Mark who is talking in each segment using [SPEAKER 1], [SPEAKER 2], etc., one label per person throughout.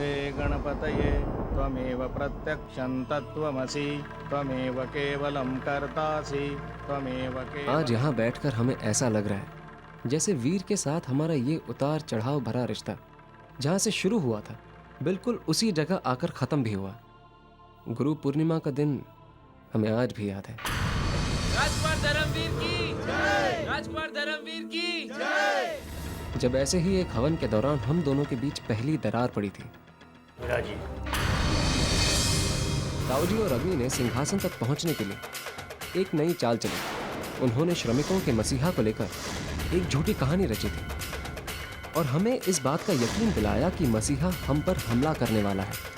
[SPEAKER 1] नमस्ते गणपतये त्वमेव प्रत्यक्षं तत्त्वमसि त्वमेव केवलं कर्तासि त्वमेव केवलं।
[SPEAKER 2] आज यहाँ बैठकर हमें ऐसा लग रहा है जैसे वीर के साथ हमारा ये उतार चढ़ाव भरा रिश्ता जहाँ से शुरू हुआ था बिल्कुल उसी जगह आकर खत्म भी हुआ। गुरु पूर्णिमा का दिन हमें आज भी याद है।
[SPEAKER 3] राजकुमार धर्मवीर की जय! राजकुमार धर्मवीर की जय!
[SPEAKER 2] जब ऐसे ही एक हवन के दौरान हम दोनों के बीच पहली दरार पड़ी थी।
[SPEAKER 4] विराजी
[SPEAKER 2] दाऊजी और अग्नि ने सिंहासन तक पहुंचने के लिए एक नई चाल चली। उन्होंने श्रमिकों के मसीहा को लेकर एक झूठी कहानी रची थी और हमें इस बात का यकीन दिलाया कि मसीहा हम पर हमला करने वाला है।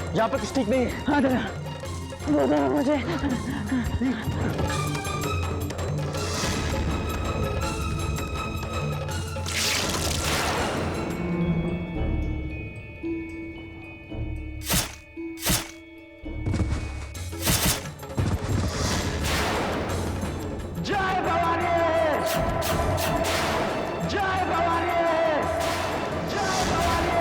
[SPEAKER 4] यहाँ पर कुछ ठीक नहीं है।
[SPEAKER 5] हाँ दादा, वो दादा मुझे
[SPEAKER 4] जय भवानी, जय भवानी, जय भवानी।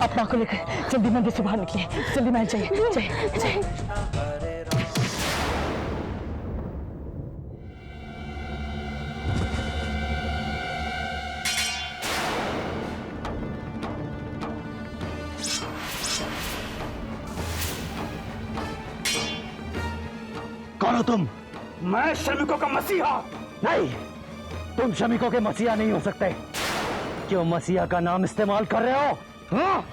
[SPEAKER 5] अपना को लेकर जल्दी मंदिर से बाहर निकलिए। जल्दी महल चाहिए।
[SPEAKER 4] कौन हो तुम? मैं श्रमिकों का मसीहा। नहीं, तुम श्रमिकों के मसीहा नहीं हो सकते। क्यों मसीहा का नाम इस्तेमाल कर रहे हो? हाँ?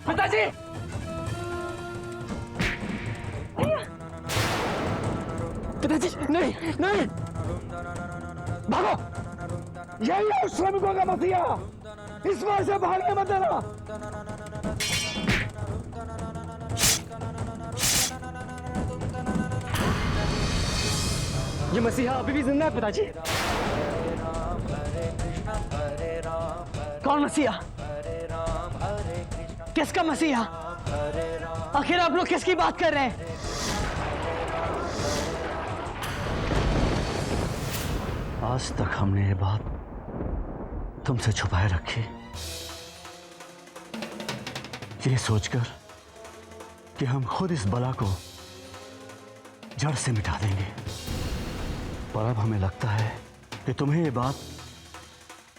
[SPEAKER 4] पिताजी!
[SPEAKER 5] पिताजी नहीं नहीं,
[SPEAKER 4] भागो! यही है उस श्रमिकों का मसीहा। इस बार से भागने मत देना।
[SPEAKER 5] ये मसीहा अभी भी जिंदा है पिताजी। कौन मसीहा? किसका मसीहा? आखिर आप लोग किसकी बात कर रहे हैं?
[SPEAKER 4] आज तक हमने ये बात तुमसे छुपाए रखी, ये सोचकर कि हम खुद इस बला को जड़ से मिटा देंगे। पर अब हमें लगता है कि तुम्हें ये बात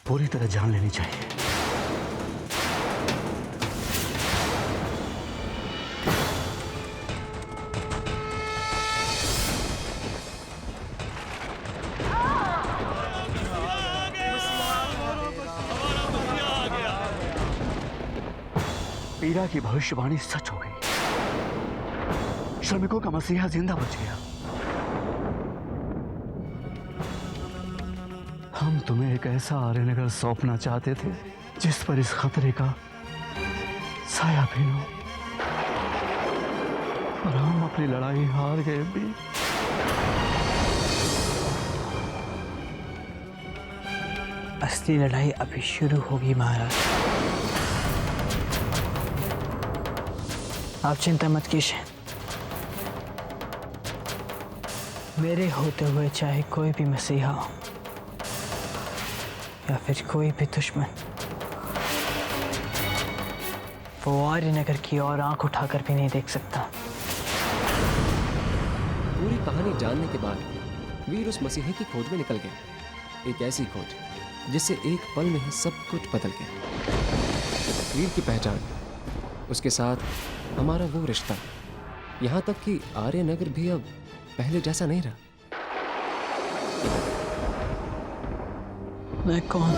[SPEAKER 4] पूरी तरह जान लेनी चाहिए। पीड़ा की भविष्यवाणी सच हो गई। श्रमिकों का मसीहा जिंदा बच गया। हम तुम्हें एक ऐसा आर्यनगर सौंपना चाहते थे जिस पर इस खतरे का साया भी न हो, और हम अपनी लड़ाई हार गए भी।
[SPEAKER 5] असली लड़ाई अभी शुरू होगी महाराज। आप चिंता मत कीजिए। मेरे होते हुए चाहे कोई भी मसीहा हो या फिर कोई भी दुश्मन, वो आर्यनगर की ओर आंख उठाकर भी नहीं देख सकता।
[SPEAKER 2] पूरी कहानी जानने के बाद वीर उस मसीहे की खोज में निकल गए। एक ऐसी खोज जिससे एक पल में ही सब कुछ बदल गया। वीर की पहचान, उसके साथ हमारा वो रिश्ता, यहाँ तक कि आर्यनगर भी अब पहले जैसा नहीं रहा।
[SPEAKER 5] मैं कौन हूं?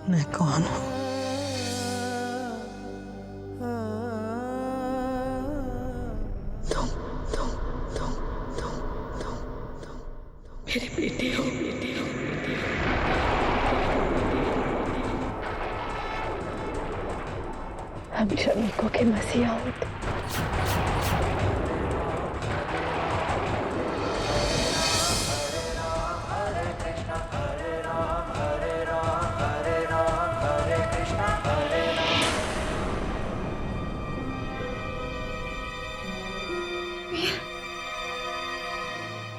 [SPEAKER 5] मैं कौन हूं? मेरे बेटे हो। हम श्रमिकों के मसीहा होते।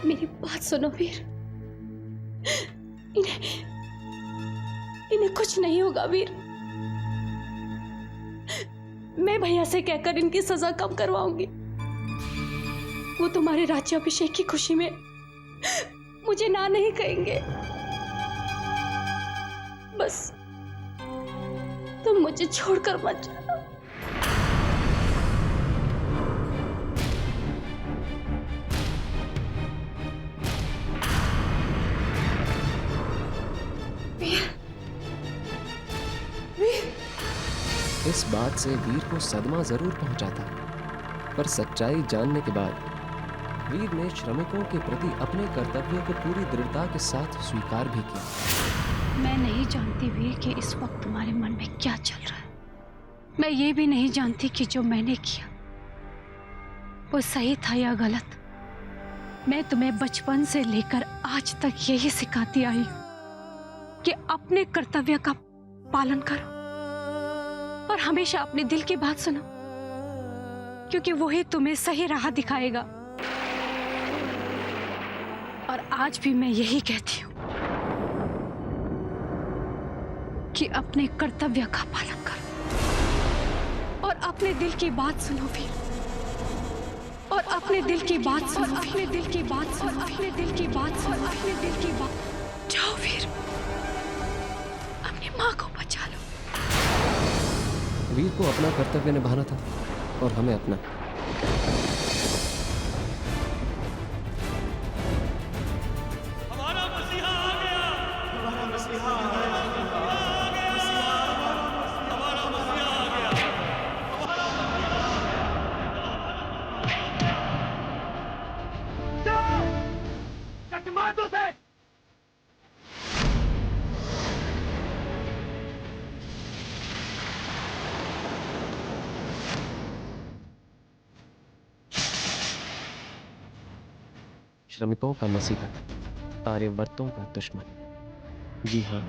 [SPEAKER 6] मेरी बात सुनो वीर। इन्हें कुछ नहीं होगा वीर। मैं भैया से कहकर इनकी सजा कम करवाऊंगी। वो तुम्हारे राज्याभिषेक की खुशी में मुझे ना नहीं कहेंगे। बस तुम मुझे छोड़कर मत जाना।
[SPEAKER 2] इस बात से वीर को सदमा जरूर पहुंचा था, पर सच्चाई जानने के बाद वीर ने श्रमिकों के प्रति अपने कर्तव्यों को पूरी दृढ़ता के साथ स्वीकार भी किया।
[SPEAKER 6] मैं नहीं जानती वीर कि इस वक्त तुम्हारे मन में क्या चल रहा है। मैं ये भी नहीं जानती कि जो मैंने किया वो सही था या गलत। मैं तुम्हें बचपन से लेकर आज तक यही सिखाती आई हूं कि अपने कर्तव्य का पालन करो और हमेशा अपने दिल की बात सुनो, क्योंकि वही तुम्हें सही राह दिखाएगा। और आज भी मैं यही कहती हूं कि अपने कर्तव्य का पालन करो और अपने दिल की बात सुनो भी, और अपने दिल की बात सुनो, अपने दिल की बात सुनो, अपने दिल की बात सुनो, अपने दिल की बात। जाओ वीर, अपनी माँ को बचा लो।
[SPEAKER 2] वीर को अपना कर्तव्य निभाना था और हमें अपना।
[SPEAKER 7] हमारा मसीहा आ गया। हमारा मसीहा आ गया। हमारा मसीहा आ गया। काठमांडू से
[SPEAKER 2] श्रमिकों का मसीहा, आर्यवर्तों का दुश्मन। जी हाँ,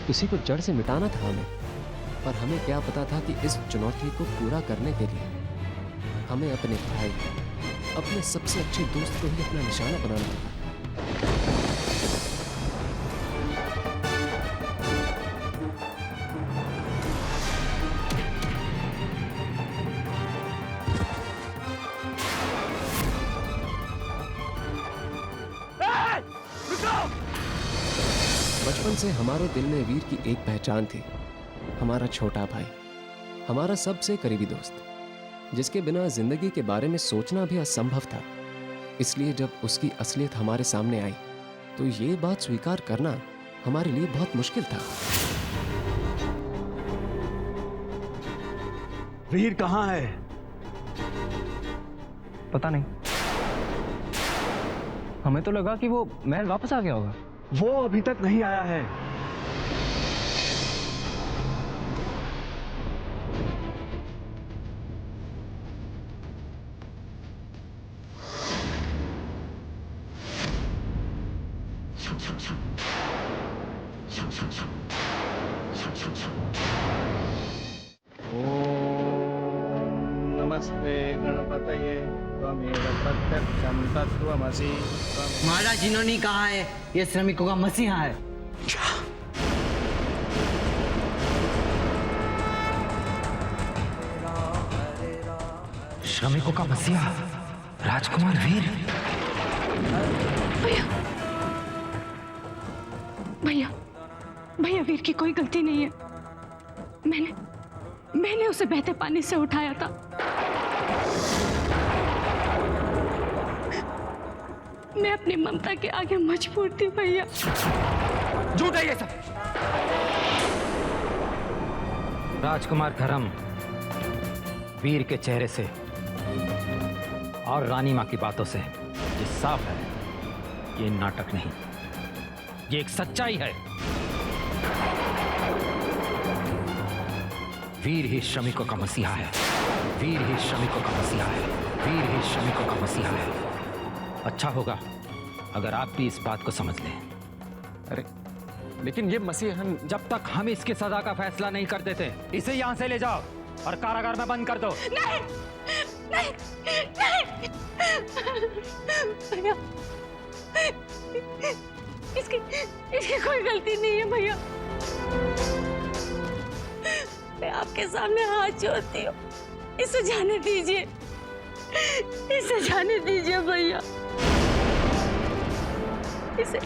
[SPEAKER 2] किसी को जड़ से मिटाना था हमें, पर हमें क्या पता था कि इस चुनौती को पूरा करने के लिए हमें अपने भाई, अपने सबसे अच्छे दोस्त को ही अपना निशाना बनाना होगा। बचपन से हमारे दिल में वीर की एक पहचान थी, हमारा छोटा भाई। हमारा सबसे करीबी दोस्त, जिसके बिना जिंदगी के बारे में सोचना भी असंभव था। इसलिए जब उसकी असलियत हमारे सामने आई तो ये बात स्वीकार करना हमारे लिए बहुत मुश्किल था।
[SPEAKER 4] वीर कहाँ है?
[SPEAKER 5] पता नहीं, हमें तो लगा कि वो महल वापस आ गया होगा।
[SPEAKER 4] वो अभी तक नहीं आया है।
[SPEAKER 1] नमस्ते गणपतये त्वमेव प्रत्यक्षं तत्त्वमसि
[SPEAKER 8] महाराज, जिन्होंने कहा है ये श्रमिकों का मसीहा है। श्रमिकों का मसीहा राजकुमार वीर।
[SPEAKER 6] भैया भैया भैया, वीर की कोई गलती नहीं है। मैंने उसे बहते पानी से उठाया था। मैं अपनी ममता के आगे मजबूर थी भैया।
[SPEAKER 8] झूठ है ये सब। राजकुमार धर्म वीर के चेहरे से और रानी मां की बातों से ये साफ है, ये नाटक नहीं, ये एक सच्चाई है। वीर ही श्रमिकों का मसीहा है। वीर ही श्रमिकों का मसीहा है। वीर ही श्रमिकों का मसीहा है। अच्छा होगा अगर आप भी इस बात को समझ लें।
[SPEAKER 5] अरे लेकिन ये मसीहन,
[SPEAKER 8] जब तक हम इसकी सजा का फैसला नहीं कर देते, इसे यहां से ले जाओ और कारागार में बंद कर दो।
[SPEAKER 6] नहीं नहीं नहीं भैया, इसकी कोई गलती नहीं है भैया। मैं आपके सामने हाथ जोड़ती हूँ, इसे जाने दीजिए, इसे जाने दीजिए भैया। इसे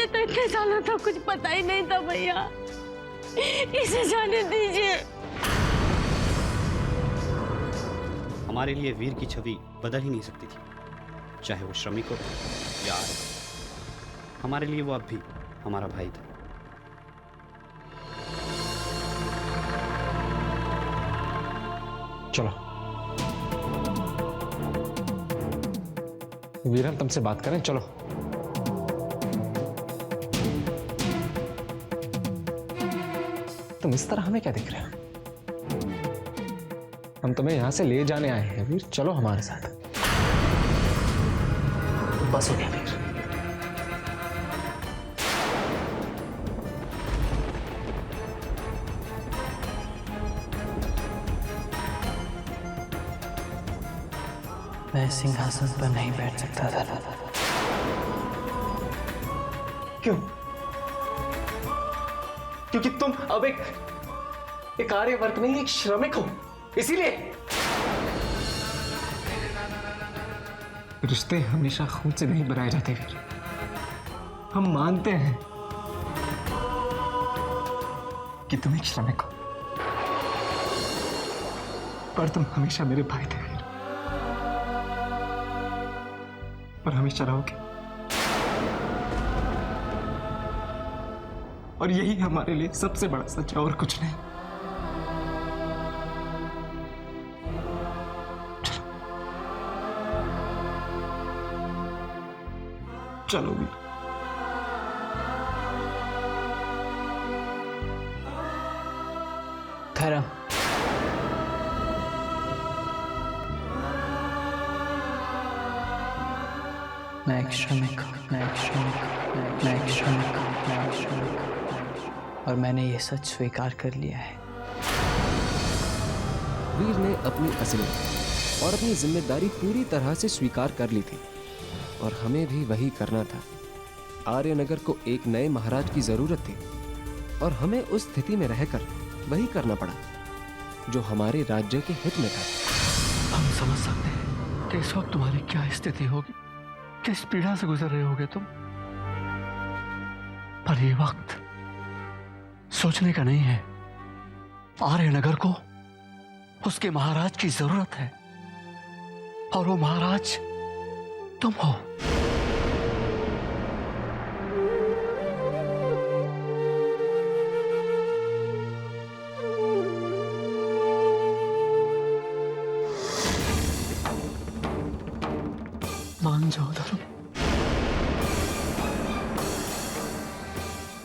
[SPEAKER 6] तो इतने सालों तक कुछ पता ही नहीं था भैया, इसे जाने दीजिए।
[SPEAKER 9] हमारे लिए वीर की छवि बदल ही नहीं सकती थी, चाहे वो श्रमिक हो या आर्य। हमारे लिए वो अब भी हमारा भाई था।
[SPEAKER 5] चलो वीर, हम तुमसे बात करें, चलो। तुम इस तरह हमें क्या देख रहे हो? हम तुम्हें यहां से ले जाने आए हैं वीर, चलो हमारे साथ। बस हो गया वीर।
[SPEAKER 8] मैं सिंहासन पर नहीं बैठ सकता था।
[SPEAKER 5] क्यों? क्योंकि तुम अब एक आर्यवर्त में एक श्रमिक हो, इसीलिए। रिश्ते हमेशा खून से नहीं बनाए जाते वीर। हम मानते हैं कि तुम एक श्रमिक हो, पर तुम हमेशा मेरे भाई थे वीर, और हमेशा रहोगे। और यही हमारे लिए सबसे बड़ा सच है, और कुछ नहीं। चलो वीर।
[SPEAKER 8] धर्म, मैं एक श्रमिक हूँ, मैं एक श्रमिक हूँ, मैं एक श्रमिक हूँ, मैं एक श्रमिक हूँ, और मैंने ये सच स्वीकार कर लिया है।
[SPEAKER 2] वीर ने अपनी असलियत और अपनी जिम्मेदारी पूरी तरह से स्वीकार कर ली थी, और हमें भी वही करना था। आर्यनगर को एक नए महाराज की जरूरत थी, और हमें उस स्थिति में रहकर वही करना पड़ा जो हमारे राज्य के हित में था।
[SPEAKER 4] हम समझ सकते हैं कि इस वक्त तुम्हारी क्या स्थिति होगी, किस पीड़ा से गुजर रहे होगे तुम, पर ये वक्त सोचने का नहीं है, आर्यनगर को उसके महाराज की जरूरत है, और वो महाराज तुम हो। मान जाओ धर्म,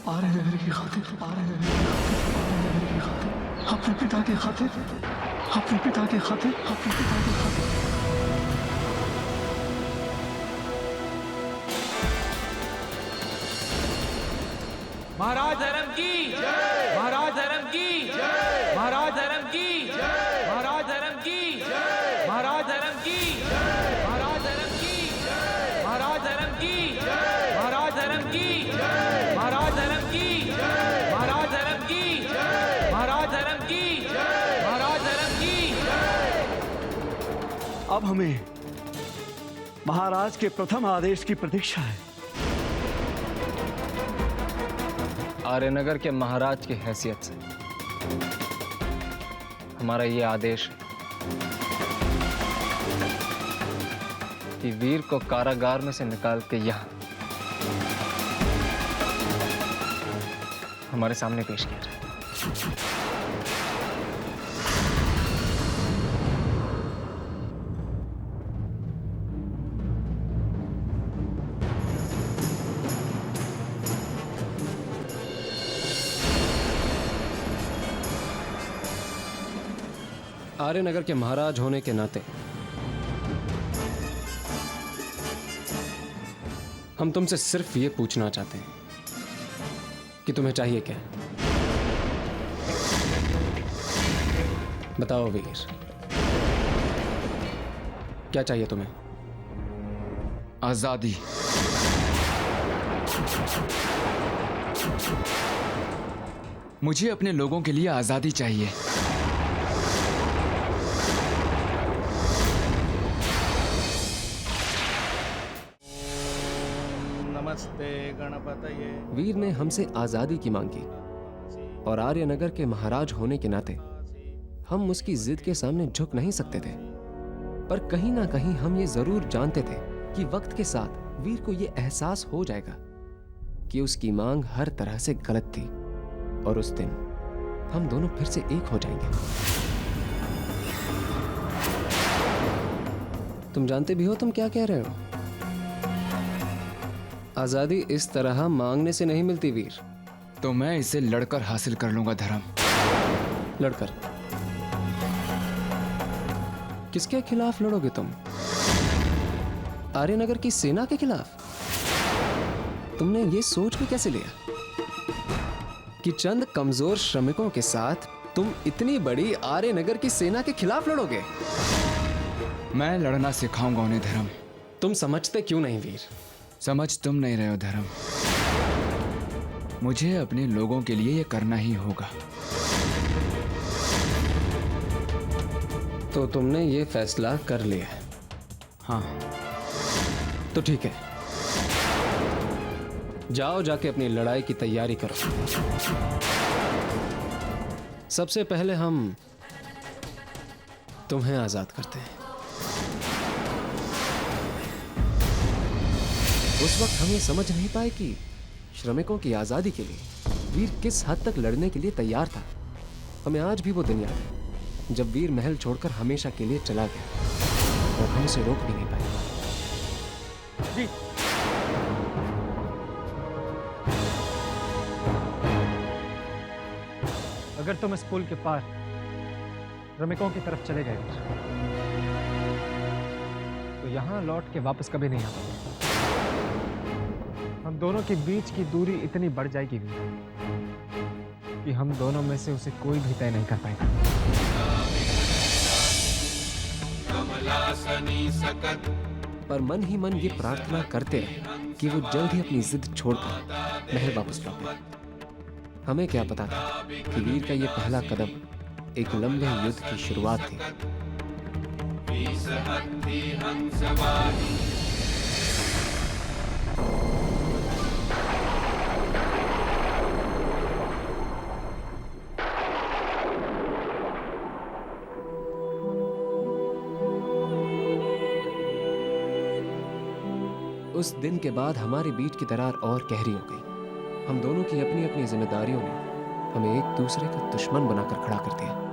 [SPEAKER 4] आर्यनगर की खातिर, आर्यनगर की खातिर, आर्यनगर की खातिर, अपने पिता के खातिर, अपने पिता के खातिर, अपने पिता के खातिर।
[SPEAKER 3] महाराज धर्म की जय, महाराज धर्म की जय, महाराज धर्म की जय, महाराज धर्म की जय, महाराज धर्म की जय, महाराज धर्म की जय, महाराज धर्म की जय, महाराज धर्म की जय, महाराज धर्म की जय, महाराज धर्म की जय, महाराज धर्म की जय, महाराज धर्म की जय।
[SPEAKER 4] अब हमें महाराज के प्रथम आदेश की प्रतीक्षा है।
[SPEAKER 2] आर्यनगर के महाराज की हैसियत से हमारा ये आदेश है कि वीर को कारागार में से निकाल के यहाँ हमारे सामने पेश किया जाए। आर्यनगर के महाराज होने के नाते हम तुमसे सिर्फ ये पूछना चाहते हैं कि तुम्हें चाहिए क्या? बताओ वीर, क्या चाहिए तुम्हें?
[SPEAKER 10] आजादी। मुझे अपने लोगों के लिए आजादी चाहिए।
[SPEAKER 1] नमस्ते गणपतये।
[SPEAKER 2] वीर ने हमसे आजादी की मांग की और आर्यनगर के महाराज होने के नाते हम उसकी जिद के सामने झुक नहीं सकते थे। पर कहीं ना कहीं हम ये जरूर जानते थे कि वक्त के साथ वीर को ये एहसास हो जाएगा कि उसकी मांग हर तरह से गलत थी और उस दिन हम दोनों फिर से एक हो जाएंगे। तुम जानते भी हो तुम क्या कह रहे हो। आजादी इस तरह मांगने से नहीं मिलती वीर।
[SPEAKER 10] तो मैं इसे लड़कर हासिल कर लूंगा धर्म।
[SPEAKER 2] लड़कर? किसके खिलाफ लड़ोगे तुम? आर्यनगर की सेना के खिलाफ? तुमने ये सोच भी कैसे लिया कि चंद कमजोर श्रमिकों के साथ तुम इतनी बड़ी आर्यनगर की सेना के खिलाफ लड़ोगे?
[SPEAKER 10] मैं लड़ना सिखाऊंगा उन्हें धर्म।
[SPEAKER 2] तुम समझते क्यों नहीं वीर?
[SPEAKER 10] समझ तुम नहीं रहे हो धर्म। मुझे अपने लोगों के लिए ये करना ही होगा।
[SPEAKER 2] तो तुमने ये फैसला कर लिया है?
[SPEAKER 10] हाँ।
[SPEAKER 2] तो ठीक है, जाओ जाके अपनी लड़ाई की तैयारी करो। सबसे पहले हम तुम्हें आजाद करते हैं। उस वक्त हम ये समझ नहीं पाए कि श्रमिकों की आजादी के लिए वीर किस हद तक लड़ने के लिए तैयार था। हमें आज भी वो दिन याद है जब वीर महल छोड़कर हमेशा के लिए चला गया और हम उसे रोक भी नहीं पाए।
[SPEAKER 5] जी। अगर तुम इस पुल के पार श्रमिकों की तरफ चले गए तो यहां लौट के वापस कभी नहीं आ पाओगे। हम दोनों के बीच की दूरी इतनी बढ़ जाएगी कि हम दोनों में से उसे कोई भी तय नहीं कर पाएगा।
[SPEAKER 2] पर मन ही मन ये प्रार्थना करते रहे कि वो जल्द ही अपनी जिद छोड़कर महल वापस लौटे। हमें क्या पता था कि वीर का ये पहला कदम एक लंबे युद्ध की शुरुआत थी। उस दिन के बाद हमारे बीच की दरार और गहरी हो गई। हम दोनों की अपनी अपनी जिम्मेदारियों ने हमें एक दूसरे का दुश्मन बनाकर खड़ा कर दिया।